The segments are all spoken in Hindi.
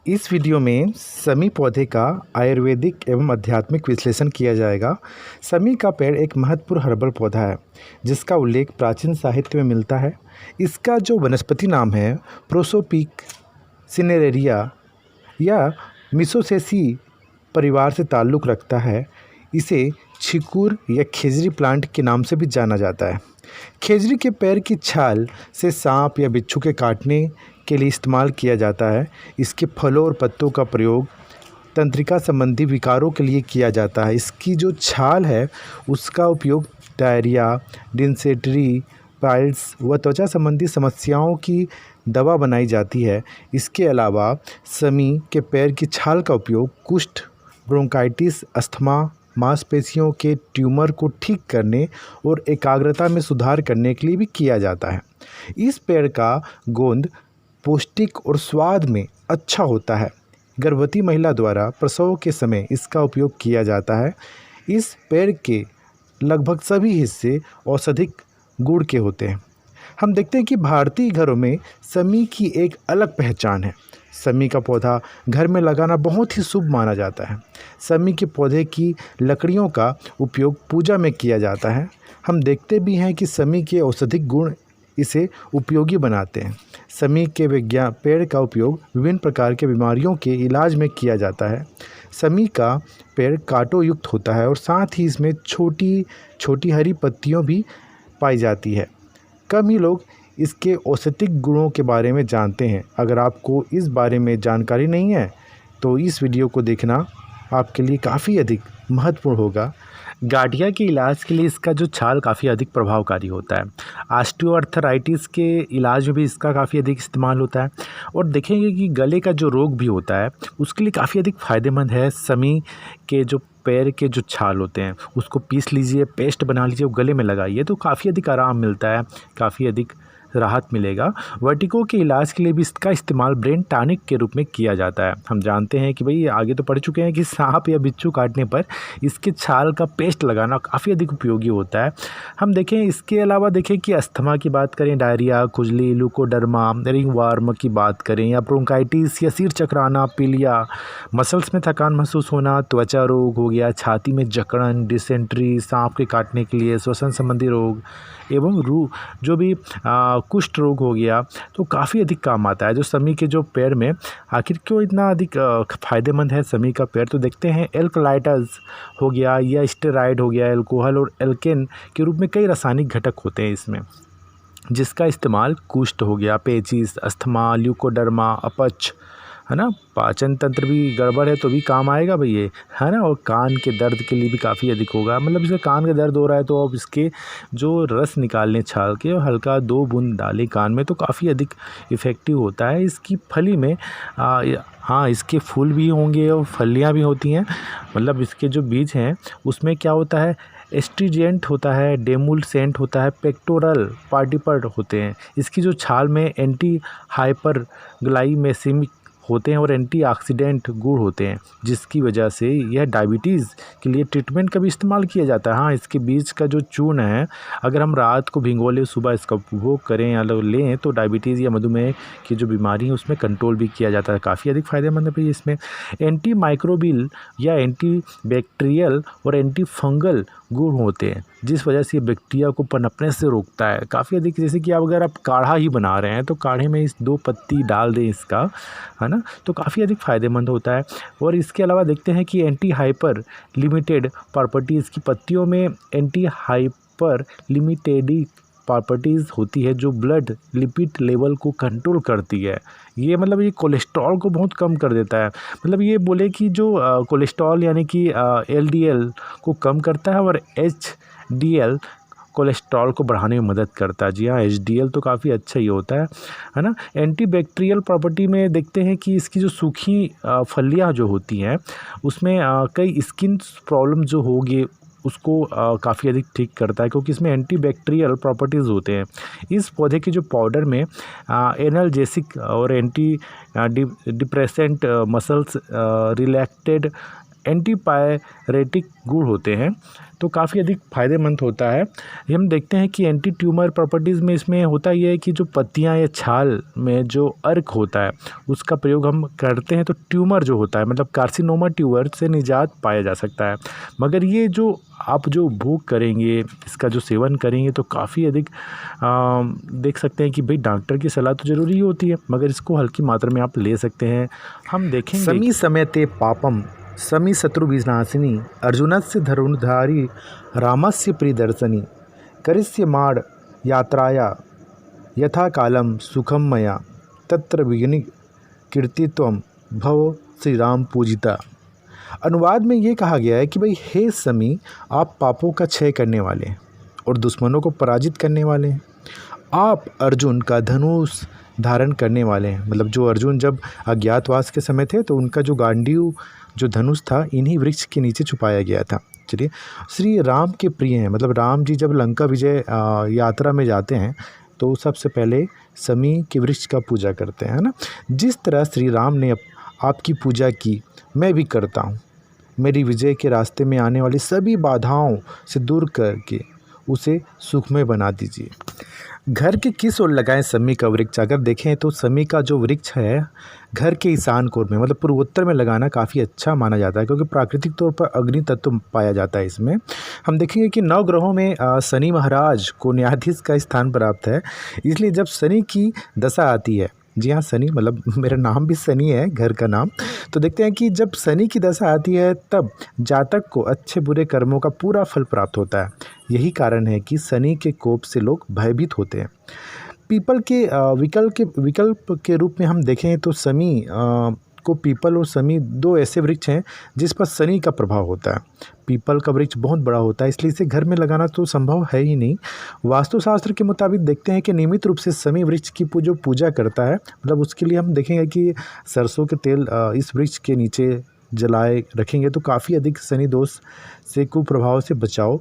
इस वीडियो में समी पौधे का आयुर्वेदिक एवं आध्यात्मिक विश्लेषण किया जाएगा। समी का पेड़ एक महत्वपूर्ण हर्बल पौधा है जिसका उल्लेख प्राचीन साहित्य में मिलता है। इसका जो वनस्पति नाम है प्रोसोपिक सिनेरेरिया या मिसोसेसी परिवार से ताल्लुक़ रखता है। इसे छिकुर या खेजरी प्लांट के नाम से भी जाना जाता है। खेजरी के पेड़ की छाल से सांप या बिच्छू के काटने के लिए इस्तेमाल किया जाता है। इसके फलों और पत्तों का प्रयोग तंत्रिका संबंधी विकारों के लिए किया जाता है। इसकी जो छाल है उसका उपयोग डायरिया, डिसेंट्री, पाइल्स व त्वचा संबंधी समस्याओं की दवा बनाई जाती है। इसके अलावा समी के पेड़ की छाल का उपयोग कुष्ठ, ब्रोंकाइटिस, अस्थमा, मांसपेशियों के ट्यूमर को ठीक करने और एकाग्रता में सुधार करने के लिए भी किया जाता है। इस पेड़ का गोंद पौष्टिक और स्वाद में अच्छा होता है। गर्भवती महिला द्वारा प्रसव के समय इसका उपयोग किया जाता है। इस पेड़ के लगभग सभी हिस्से औषधिक गुण के होते हैं। हम देखते हैं कि भारतीय घरों में समी की एक अलग पहचान है। समी का पौधा घर में लगाना बहुत ही शुभ माना जाता है। समी के पौधे की लकड़ियों का उपयोग पूजा में किया जाता है। हम देखते भी हैं कि समी के औषधिक गुण इसे उपयोगी बनाते हैं। समी के पेड़ का उपयोग विभिन्न प्रकार के बीमारियों के इलाज में किया जाता है। समी का पेड़ कांटों युक्त होता है और साथ ही इसमें छोटी छोटी हरी पत्तियों भी पाई जाती है। कम ही लोग इसके औषधिक गुणों के बारे में जानते हैं। अगर आपको इस बारे में जानकारी नहीं है तो इस वीडियो को देखना आपके लिए काफ़ी अधिक महत्वपूर्ण होगा। गाठिया के इलाज के लिए इसका जो छाल काफ़ी अधिक प्रभावकारी होता है। ऑस्टियोआर्थराइटिस के इलाज में भी इसका काफ़ी अधिक इस्तेमाल होता है। और देखेंगे कि गले का जो रोग भी होता है उसके लिए काफ़ी अधिक फ़ायदेमंद है। समी के जो पैर के जो छाल होते हैं उसको पीस लीजिए, पेस्ट बना लीजिए, गले में लगाइए तो काफ़ी अधिक आराम मिलता है, काफ़ी अधिक राहत मिलेगा। वर्टिगो के इलाज के लिए भी इसका इस्तेमाल ब्रेन टॉनिक के रूप में किया जाता है। हम जानते हैं कि भाई आगे तो पढ़ चुके हैं कि सांप या बिच्छू काटने पर इसके छाल का पेस्ट लगाना काफ़ी अधिक उपयोगी होता है। हम देखें इसके अलावा देखें कि अस्थमा की बात करें, डायरिया, खुजली, ल्यूकोडर्मा, रिंगवर्म की बात करें या ब्रोंकाइटिस या सिर चकराना, पीलिया, मसल्स में थकान महसूस होना, त्वचा रोग हो गया, छाती में जकड़न, डिसेंट्री, सांप के काटने के लिए, श्वसन संबंधी रोग एवं जो भी कुष्ठ रोग हो गया तो काफ़ी अधिक काम आता है। जो समी के जो पेड़ में आखिर क्यों इतना अधिक फ़ायदेमंद है समी का पेड़, तो देखते हैं। एल्कलाइटस हो गया या स्टेरॉइड हो गया, अल्कोहल और एल्केन के रूप में कई रासायनिक घटक होते हैं इसमें, जिसका इस्तेमाल कुष्ठ हो गया, पेचिस, अस्थमा, ल्यूकोडर्मा, अपच, है ना, पाचन तंत्र भी गड़बड़ है तो भी काम आएगा भाई ये, है ना। और कान के दर्द के लिए भी काफ़ी अधिक होगा। मतलब जैसे कान का दर्द हो रहा है तो अब इसके जो रस निकालने छाल के और हल्का 2 बूंद डालें कान में तो काफ़ी अधिक इफ़ेक्टिव होता है। इसकी फली में हाँ इसके फूल भी होंगे और फलियाँ भी होती हैं। मतलब इसके जो बीज हैं उसमें क्या होता है, एस्ट्रीजेंट होता है, डेमुलसेंट होता है, पेक्टोरल पार्टिकल होते हैं। इसकी जो छाल में एंटी हाइपरग्लाइमेमिक होते हैं और एंटीऑक्सीडेंट गुण होते हैं, जिसकी वजह से यह डायबिटीज़ के लिए ट्रीटमेंट का भी इस्तेमाल किया जाता है। हाँ, इसके बीज का जो चूर्ण है अगर हम रात को भिगो लें, सुबह इसका उपभोग करें या लें तो डायबिटीज़ या मधुमेह की जो बीमारी है उसमें कंट्रोल भी किया जाता है। काफ़ी अधिक फ़ायदेमंद है भाई। इसमें एंटी माइक्रोबियल या एंटी बैक्टीरियल और एंटी फंगल गुण होते हैं, जिस वजह से ये बैक्टीरिया को पनपने से रोकता है काफ़ी अधिक। जैसे कि अगर आप काढ़ा ही बना रहे हैं तो काढ़े में इस 2 पत्ती डाल दें इसका, है ना, तो काफ़ी अधिक फ़ायदेमंद होता है। और इसके अलावा देखते हैं कि एंटी हाइपर लिमिटेड प्रॉपर्टीज़ की पत्तियों में एंटी हाइपर लिमिटेड प्रॉपर्टीज़ होती है जो ब्लड लिपिड लेवल को कंट्रोल करती है। ये मतलब ये कोलेस्ट्रॉल को बहुत कम कर देता है। मतलब ये बोले कि जो कोलेस्ट्रॉल यानी कि LDL को कम करता है और HDL कोलेस्ट्रॉल को बढ़ाने में मदद करता है। जी हाँ, HDL तो काफ़ी अच्छा ही होता है ना। एंटी बैक्टीरियल प्रॉपर्टी में देखते हैं कि इसकी जो सूखी फलियाँ जो होती हैं उसमें कई स्किन प्रॉब्लम जो होगी उसको काफ़ी अधिक ठीक करता है, क्योंकि इसमें एंटी बैक्टीरियल प्रॉपर्टीज़ होते हैं। इस पौधे के जो पाउडर में एनाल्जेसिक और एंटी डिप्रेसेंट, मसल्स रिलैक्टेड एंटीपायरेटिक गुण होते हैं, तो काफ़ी अधिक फ़ायदेमंद होता है। ये हम देखते हैं कि एंटी ट्यूमर प्रॉपर्टीज़ में इसमें होता ये है कि जो पत्तियां या छाल में जो अर्क होता है उसका प्रयोग हम करते हैं तो ट्यूमर जो होता है मतलब कार्सिनोमा ट्यूमर से निजात पाया जा सकता है। मगर ये जो आप जो भोग करेंगे, इसका जो सेवन करेंगे तो काफ़ी अधिक देख सकते हैं कि भाई डॉक्टर की सलाह तो ज़रूरी ही होती है, मगर इसको हल्की मात्रा में आप ले सकते हैं। हम देखेंगे समी समयते पापम समी शत्रुविनाशिनी अर्जुनस्य धनुर्धारी रामस्य प्रियदर्शनी करिष्यमाण यात्राया यथा कालम सुखम मया तत्र विघ्नि कीर्तित्वम भव श्री राम पूजिता। अनुवाद में ये कहा गया है कि भाई हे समी, आप पापों का क्षय करने वाले हैं और दुश्मनों को पराजित करने वाले हैं। आप अर्जुन का धनुष धारण करने वाले हैं, मतलब जो अर्जुन जब अज्ञातवास के समय थे तो उनका जो गांडीव जो धनुष था इन्हीं वृक्ष के नीचे छुपाया गया था। चलिए, श्री राम के प्रिय हैं, मतलब राम जी जब लंका विजय यात्रा में जाते हैं तो सबसे पहले समी के वृक्ष का पूजा करते हैं, है ना। जिस तरह श्री राम ने आपकी पूजा की मैं भी करता हूँ। मेरी विजय के रास्ते में आने वाली सभी बाधाओं से दूर करके उसे सुखमय बना दीजिए। घर के किस ओर लगाएं समी का वृक्ष? अगर देखें तो समी का जो वृक्ष है घर के ईशान कोर में मतलब पूर्वोत्तर में लगाना काफ़ी अच्छा माना जाता है, क्योंकि प्राकृतिक तौर पर अग्नि तत्व पाया जाता है इसमें। हम देखेंगे कि 9 ग्रहों में शनि महाराज को न्यायाधीश का स्थान प्राप्त है, इसलिए जब शनि की दशा आती है, जी हाँ शनि मतलब मेरा नाम भी शनि है, घर का नाम, तो देखते हैं कि जब शनि की दशा आती है तब जातक को अच्छे बुरे कर्मों का पूरा फल प्राप्त होता है। यही कारण है कि शनि के कोप से लोग भयभीत होते हैं। पीपल के विकल्प के रूप में हम देखें तो शमी को पीपल और शमी 2 ऐसे वृक्ष हैं जिस पर शनि का प्रभाव होता है। पीपल का वृक्ष बहुत बड़ा होता है, इसलिए इसे घर में लगाना तो संभव है ही नहीं। वास्तुशास्त्र के मुताबिक देखते हैं कि नियमित रूप से शमी वृक्ष की जो पूजा करता है, मतलब उसके लिए हम देखेंगे कि सरसों के तेल इस वृक्ष के नीचे जलाए रखेंगे तो काफ़ी अधिक शनि दोष से कुप्रभाव से बचाव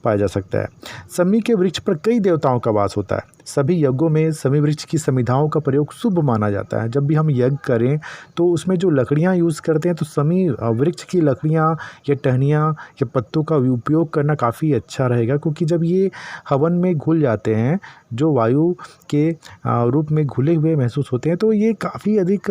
पाया जा सकता है। शमी के वृक्ष पर कई देवताओं का वास होता है। सभी यज्ञों में शमी वृक्ष की समिधाओं का प्रयोग शुभ माना जाता है। जब भी हम यज्ञ करें तो उसमें जो लकड़ियां यूज़ करते हैं तो शमी वृक्ष की लकड़ियां या टहनियां या पत्तों का उपयोग करना काफ़ी अच्छा रहेगा, क्योंकि जब ये हवन में घुल जाते हैं, जो वायु के रूप में घुले हुए महसूस होते हैं, तो ये काफ़ी अधिक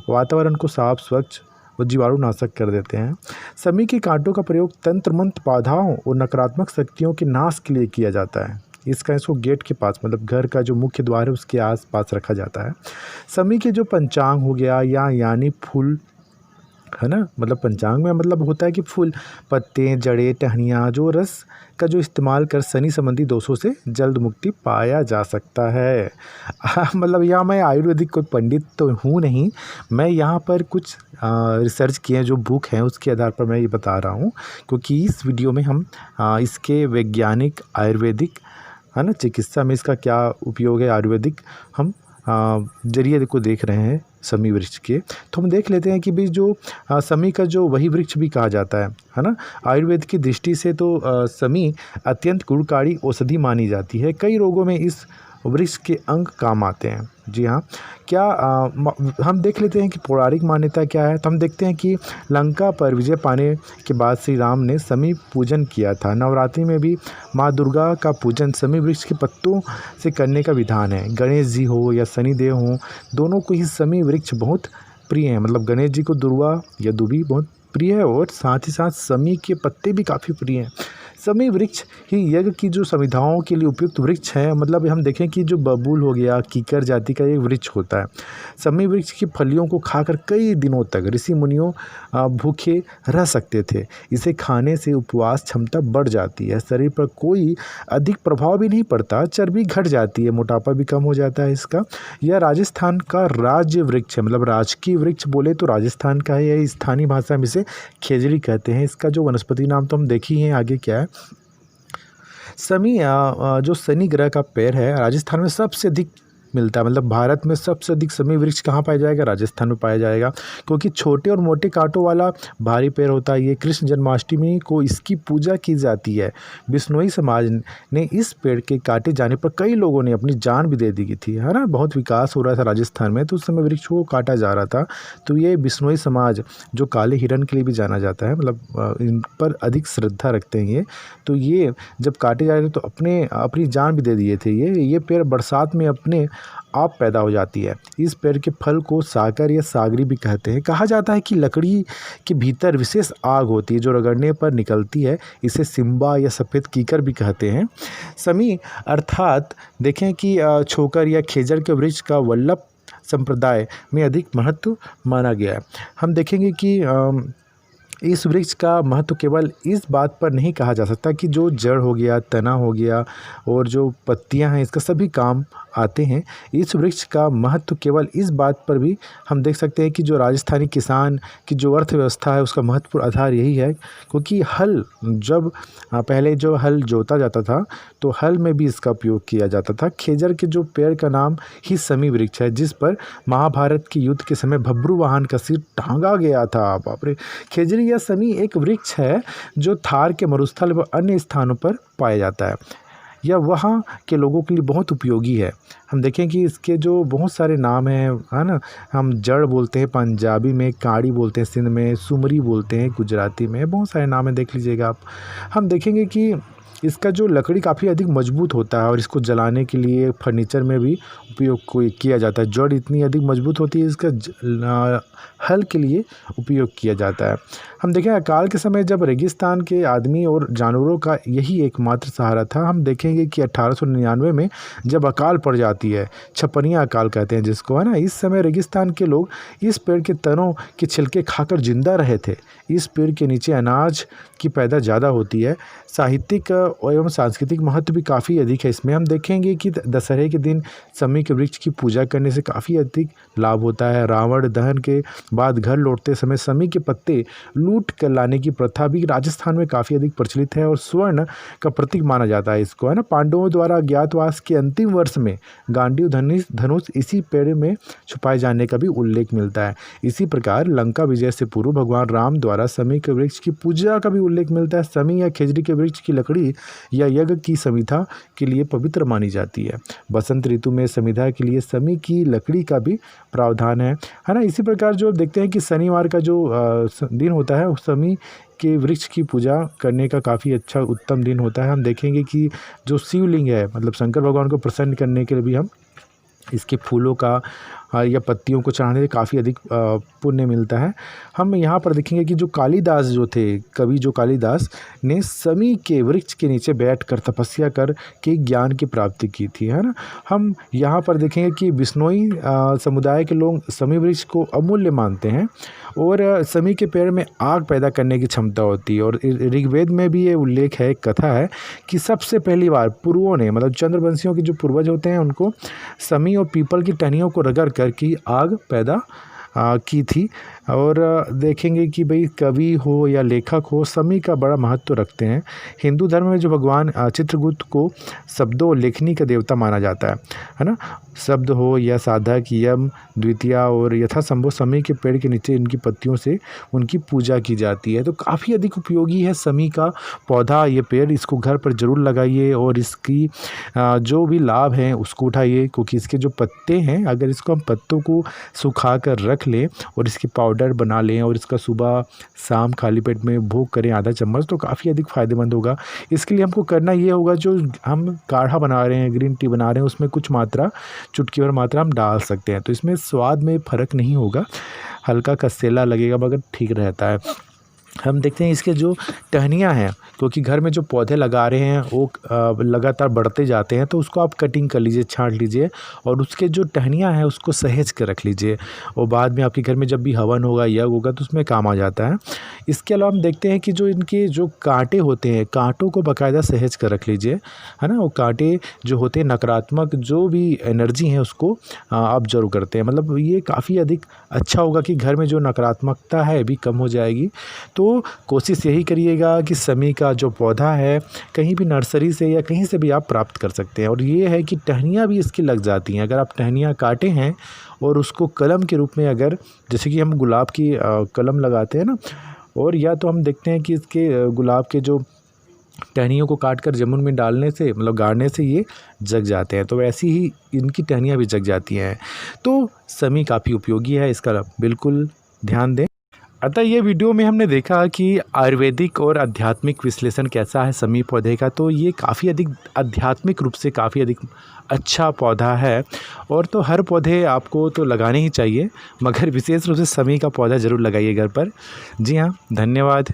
वातावरण को साफ स्वच्छ वो जीवाणुनाशक कर देते हैं। शमी के कांटों का प्रयोग तंत्र मंत्र बाधाओं और नकारात्मक शक्तियों के नाश के लिए किया जाता है। इसको गेट के पास मतलब घर का जो मुख्य द्वार है उसके आसपास रखा जाता है। शमी के जो पंचांग हो गया या यानी फूल है ना, मतलब पंचांग में मतलब होता है कि फूल, पत्ते, जड़ें, टहनियाँ, जो रस का जो इस्तेमाल कर शनि संबंधी दोषों से जल्द मुक्ति पाया जा सकता है। मतलब यहाँ मैं आयुर्वेदिक कोई पंडित तो हूँ नहीं, मैं यहाँ पर कुछ रिसर्च किए जो बुक हैं उसके आधार पर मैं ये बता रहा हूँ, क्योंकि इस वीडियो में हम इसके वैज्ञानिक आयुर्वेदिक है ना चिकित्सा में इसका क्या उपयोग है आयुर्वेदिक हम जरिए को देख रहे हैं शमी वृक्ष के। तो हम देख लेते हैं कि भाई जो शमी का जो वही वृक्ष भी कहा जाता है ना। आयुर्वेद की दृष्टि से तो शमी अत्यंत गुणकारी औषधि मानी जाती है। कई रोगों में इस वृक्ष के अंग काम आते हैं। जी हाँ, क्या हम देख लेते हैं कि पौराणिक मान्यता क्या है। तो हम देखते हैं कि लंका पर विजय पाने के बाद श्री राम ने शमी पूजन किया था। नवरात्रि में भी माँ दुर्गा का पूजन शमी वृक्ष के पत्तों से करने का विधान है। गणेश जी हो या शनिदेव हो, दोनों को ही शमी वृक्ष बहुत प्रिय हैं। मतलब गणेश जी को दुर्वा या दुबी बहुत प्रिय है और साथ ही साथ शमी के पत्ते भी काफ़ी प्रिय हैं। शमी वृक्ष ही यज्ञ की जो समिधाओं के लिए उपयुक्त वृक्ष है। मतलब हम देखें कि जो बबूल हो गया, कीकर जाति का एक वृक्ष होता है। शमी वृक्ष की फलियों को खाकर कई दिनों तक ऋषि मुनियों भूखे रह सकते थे। इसे खाने से उपवास क्षमता बढ़ जाती है, शरीर पर कोई अधिक प्रभाव भी नहीं पड़ता, चर्बी घट जाती है, मोटापा भी कम हो जाता है इसका। यह राजस्थान का राज्य वृक्ष है, मतलब राजकीय वृक्ष बोले तो राजस्थान का है। यह स्थानीय भाषा में इसे खेजड़ी कहते हैं। इसका जो वनस्पति नाम तो हम देख ही हैं, आगे क्या है। शमी जो शनि ग्रह का पैर है, राजस्थान में सबसे अधिक मिलता है। मतलब भारत में सबसे अधिक समी वृक्ष कहाँ पाया जाएगा? राजस्थान में पाया जाएगा, क्योंकि छोटे और मोटे कांटों वाला भारी पेड़ होता है। ये कृष्ण जन्माष्टमी को इसकी पूजा की जाती है। बिश्नोई समाज ने इस पेड़ के काटे जाने पर कई लोगों ने अपनी जान भी दे दी थी, है ना। बहुत विकास हो रहा था राजस्थान में, तो उस समय वृक्ष को काटा जा रहा था। तो ये बिश्नोई समाज, जो काले हिरण के लिए भी जाना जाता है, मतलब इन पर अधिक श्रद्धा रखते हैं ये। तो ये जब काटे जा रहे थे तो अपनी जान भी दे दिए थे। ये पेड़ बरसात में अपने आप पैदा हो जाती है। इस पेड़ के फल को साकर या सागरी भी कहते हैं। कहा जाता है कि लकड़ी के भीतर विशेष आग होती है जो रगड़ने पर निकलती है। इसे सिम्बा या सफ़ेद कीकर भी कहते हैं। समी अर्थात देखें कि छोकर या खेजर के वृक्ष का वल्लभ संप्रदाय में अधिक महत्व माना गया है। हम देखेंगे कि इस वृक्ष का महत्व केवल इस बात पर नहीं कहा जा सकता कि जो जड़ हो गया, तना हो गया और जो पत्तियां हैं, इसका सभी काम आते हैं। इस वृक्ष का महत्व केवल इस बात पर भी हम देख सकते हैं कि जो राजस्थानी किसान की जो अर्थव्यवस्था है उसका महत्वपूर्ण आधार यही है, क्योंकि हल जब पहले जो हल जोता जाता था तो हल में भी इसका उपयोग किया जाता था। खेजर के जो पेड़ का नाम ही समी वृक्ष है, जिस पर महाभारत के युद्ध के समय भब्रू वाहन का सिर टांगा गया था। बाप रे। खेजरी या समी एक वृक्ष है जो थार के मरुस्थल व अन्य स्थानों पर पाया जाता है। यह वहाँ के लोगों के लिए बहुत उपयोगी है। हम देखें कि इसके जो बहुत सारे नाम हैं, है ना। हम जड़ बोलते हैं पंजाबी में, काड़ी बोलते हैं सिंध में, सुमरी बोलते हैं गुजराती में, बहुत सारे नाम हैं, देख लीजिएगा आप। हम देखेंगे कि इसका जो लकड़ी काफ़ी अधिक मजबूत होता है और इसको जलाने के लिए फर्नीचर में भी उपयोग किया जाता है। जड़ इतनी अधिक मजबूत होती है, इसका हल के लिए उपयोग किया जाता है। हम देखें अकाल के समय जब रेगिस्तान के आदमी और जानवरों का यही एकमात्र सहारा था। हम देखेंगे कि 1899 में जब अकाल पड़ जाती है, छपनिया अकाल कहते हैं जिसको, है ना। इस समय रेगिस्तान के लोग इस पेड़ के तनों के छिलके खाकर जिंदा रहे थे। इस पेड़ के नीचे अनाज की पैदा ज़्यादा होती है। साहित्यिक एवं सांस्कृतिक महत्व भी काफ़ी अधिक है इसमें। हम देखेंगे कि दशहरे के दिन समी के वृक्ष की पूजा करने से काफ़ी अधिक लाभ होता है। रावण दहन के बाद घर लौटते समय समी के पत्ते लूट कर लाने की प्रथा भी राजस्थान में काफ़ी अधिक प्रचलित है और स्वर्ण का प्रतीक माना जाता है इसको, है ना। पांडवों द्वारा अज्ञातवास के अंतिम वर्ष में गांडीव धनुष इसी पेड़ में छुपाए जाने का भी उल्लेख मिलता है। इसी प्रकार लंका विजय से पूर्व भगवान राम द्वारा समी के वृक्ष की पूजा का भी उल्लेख मिलता है। समी या खेजड़ी के वृक्ष की लकड़ी या यज्ञ की समिधा के लिए पवित्र मानी जाती है। बसंत ऋतु में समिधा के लिए समी की लकड़ी का भी प्रावधान है ना। इसी प्रकार जो देखते हैं कि शनिवार का जो दिन होता है उस समी के वृक्ष की पूजा करने का काफ़ी अच्छा उत्तम दिन होता है। हम देखेंगे कि जो शिवलिंग है, मतलब शंकर भगवान को प्रसन्न करने के लिए भी हम इसके फूलों का या पत्तियों को चढ़ाने से काफ़ी अधिक पुण्य मिलता है। हम यहाँ पर देखेंगे कि जो कालिदास जो थे, कवि जो कालिदास ने समी के वृक्ष के नीचे बैठकर तपस्या कर के ज्ञान की प्राप्ति की थी, है ना। हम यहाँ पर देखेंगे कि बिश्नोई समुदाय के लोग समी वृक्ष को अमूल्य मानते हैं और समी के पेड़ में आग पैदा करने की क्षमता होती है। और ऋग्वेद में भी ये उल्लेख है, एक कथा है कि सबसे पहली बार पूर्वों ने, मतलब चंद्रवंशियों के जो पूर्वज होते हैं, उनको समी और पीपल की टहनियों को रगड़ कर की आग पैदा की थी। और देखेंगे कि भाई कवि हो या लेखक हो, समी का बड़ा महत्व रखते हैं। हिंदू धर्म में जो भगवान चित्रगुप्त को शब्दों और लेखनी का देवता माना जाता है ना। शब्द हो या साधक, यम, द्वितीया और यथासंभव समी के पेड़ के नीचे इनकी पत्तियों से उनकी पूजा की जाती है। तो काफ़ी अधिक उपयोगी है समी का पौधा, ये पेड़। इसको घर पर ज़रूर लगाइए और इसकी जो भी लाभ हैं उसको उठाइए, क्योंकि इसके जो पत्ते हैं, अगर इसको हम पत्तों को सुखा कर रख लें और इसकी पाउडर बना लें और इसका सुबह शाम खाली पेट में भोग करें आधा चम्मच, तो काफ़ी अधिक फ़ायदेमंद होगा। इसके लिए हमको करना ये होगा, जो हम काढ़ा बना रहे हैं, ग्रीन टी बना रहे हैं, उसमें कुछ मात्रा, चुटकी भर मात्रा हम डाल सकते हैं। तो इसमें स्वाद में फ़र्क नहीं होगा, हल्का कसेला लगेगा मगर ठीक रहता है। हम देखते हैं इसके जो टहनियाँ हैं, क्योंकि घर में जो पौधे लगा रहे हैं वो लगातार बढ़ते जाते हैं, तो उसको आप कटिंग कर लीजिए, छाँट लीजिए और उसके जो टहनियाँ हैं उसको सहेज कर रख लीजिए और बाद में आपके घर में जब भी हवन होगा, यज्ञ होगा, तो उसमें काम आ जाता है। इसके अलावा हम देखते हैं कि जो इनके जो कांटे होते हैं, कांटों को बाकायदा सहेज कर रख लीजिए, है ना। वो कांटे जो होते हैं नकारात्मक जो भी एनर्जी है उसको ऑब्जर्व करते हैं। मतलब ये काफ़ी अधिक अच्छा होगा कि घर में जो नकारात्मकता है भी कम हो जाएगी। तो तो कोशिश यही करिएगा कि समी का जो पौधा है कहीं भी नर्सरी से या कहीं से भी आप प्राप्त कर सकते हैं। और ये है कि टहनियाँ भी इसकी लग जाती हैं। अगर आप टहनियाँ काटे हैं और उसको कलम के रूप में, अगर जैसे कि हम गुलाब की कलम लगाते हैं ना, और या तो हम देखते हैं कि इसके गुलाब के जो टहनियों को काट कर ज़मीन में डालने से, मतलब गाड़ने से ये जग जाते हैं, तो वैसी ही इनकी टहनियाँ भी जग जाती हैं। तो समी काफ़ी उपयोगी है, इसका बिल्कुल ध्यान दें। अतः ये वीडियो में हमने देखा कि आयुर्वेदिक और आध्यात्मिक विश्लेषण कैसा है समी पौधे का। तो ये काफ़ी अधिक आध्यात्मिक रूप से काफ़ी अधिक अच्छा पौधा है। और तो हर पौधे आपको तो लगाने ही चाहिए, मगर विशेष रूप से समी का पौधा ज़रूर लगाइए घर पर। जी हाँ, धन्यवाद।